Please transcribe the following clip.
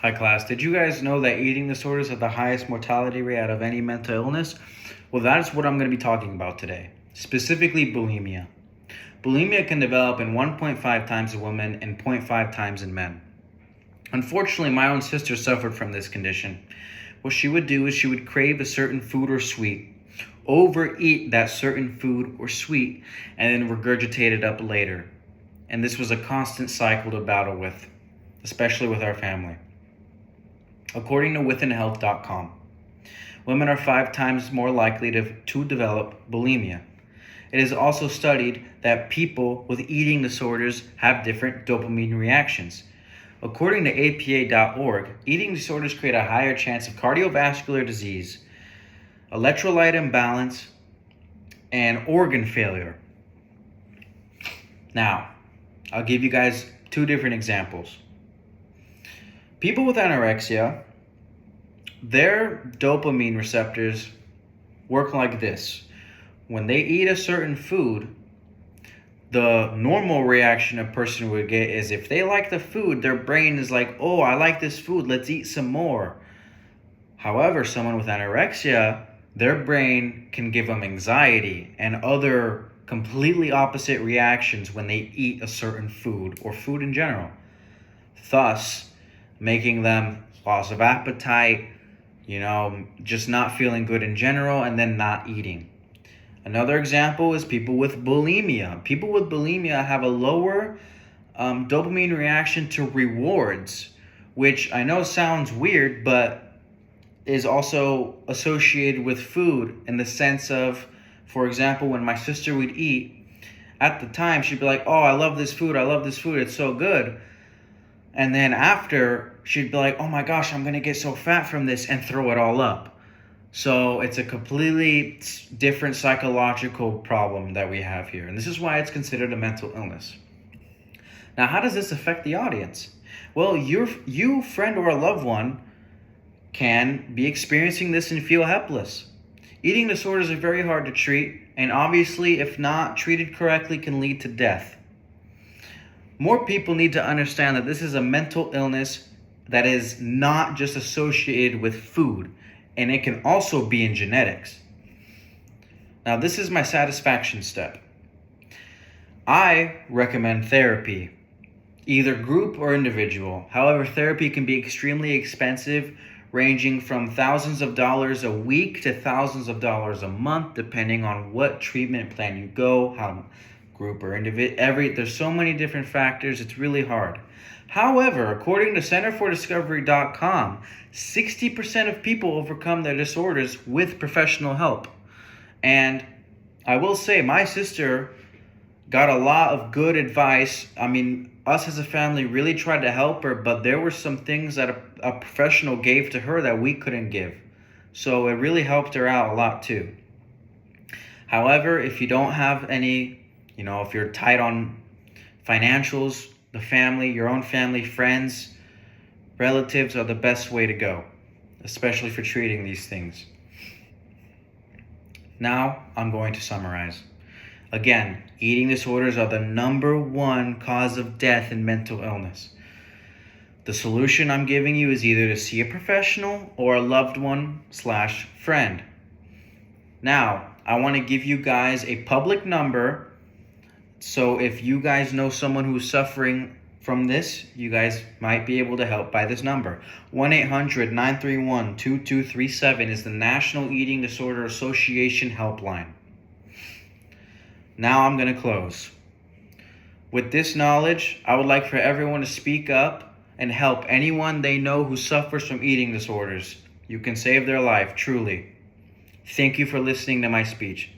Hi class, did you guys know that eating disorders have the highest mortality rate out of any mental illness? Well, that is what I'm going to be talking about today, specifically bulimia. Bulimia can develop in 1.5 times in women and 0.5 times in men. Unfortunately, my own sister suffered from this condition. What she would do is she would crave a certain food or sweet, overeat that certain food or sweet, and then regurgitate it up later. And this was a constant cycle to battle with, especially with our family. According to withinhealth.com, women are 5 times more likely to develop bulimia. It is also studied that people with eating disorders have different dopamine reactions. According to APA.org, eating disorders create a higher chance of cardiovascular disease, electrolyte imbalance, and organ failure. Now, I'll give you guys 2 different examples. People with anorexia, their dopamine receptors work like this. When they eat a certain food, the normal reaction a person would get is if they like the food, their brain is like, oh, I like this food, let's eat some more. However, someone with anorexia, their brain can give them anxiety and other completely opposite reactions when they eat a certain food or food in general, thus making them loss of appetite, just not feeling good in general, and then not eating. Another example is people with bulimia. People with bulimia have a lower dopamine reaction to rewards, which I know sounds weird, but is also associated with food in the sense of, for example, when my sister would eat, at the time she'd be like, oh, I love this food, it's so good. And then after, she'd be like, oh my gosh, I'm going to get so fat from this, and throw it all up. So it's a completely different psychological problem that we have here. And this is why it's considered a mental illness. Now, how does this affect the audience? Well, you, friend, or a loved one can be experiencing this and feel helpless. Eating disorders are very hard to treat, and obviously, if not treated correctly, can lead to death. More people need to understand that this is a mental illness that is not just associated with food, and it can also be in genetics. Now, this is my satisfaction step. I recommend therapy, either group or individual. However, therapy can be extremely expensive, ranging from thousands of dollars a week to thousands of dollars a month, depending on what treatment plan you go, how group or individual, there's so many different factors, it's really hard. However, according to CenterForDiscovery.com, 60% of people overcome their disorders with professional help. And I will say, my sister got a lot of good advice. I mean, us as a family really tried to help her, but there were some things that a professional gave to her that we couldn't give. So it really helped her out a lot too. However, if you don't have any, if you're tight on financials, the family, your own family, friends, relatives are the best way to go, especially for treating these things. Now, I'm going to summarize. Again, eating disorders are the number 1 cause of death in mental illness. The solution I'm giving you is either to see a professional or a loved one/friend. Now, I want to give you guys a public number. So if you guys know someone who's suffering from this, you guys might be able to help by this number. 1-800-931-2237 is the National Eating Disorder Association helpline. Now I'm going to close. With this knowledge, I would like for everyone to speak up and help anyone they know who suffers from eating disorders. You can save their life, truly. Thank you for listening to my speech.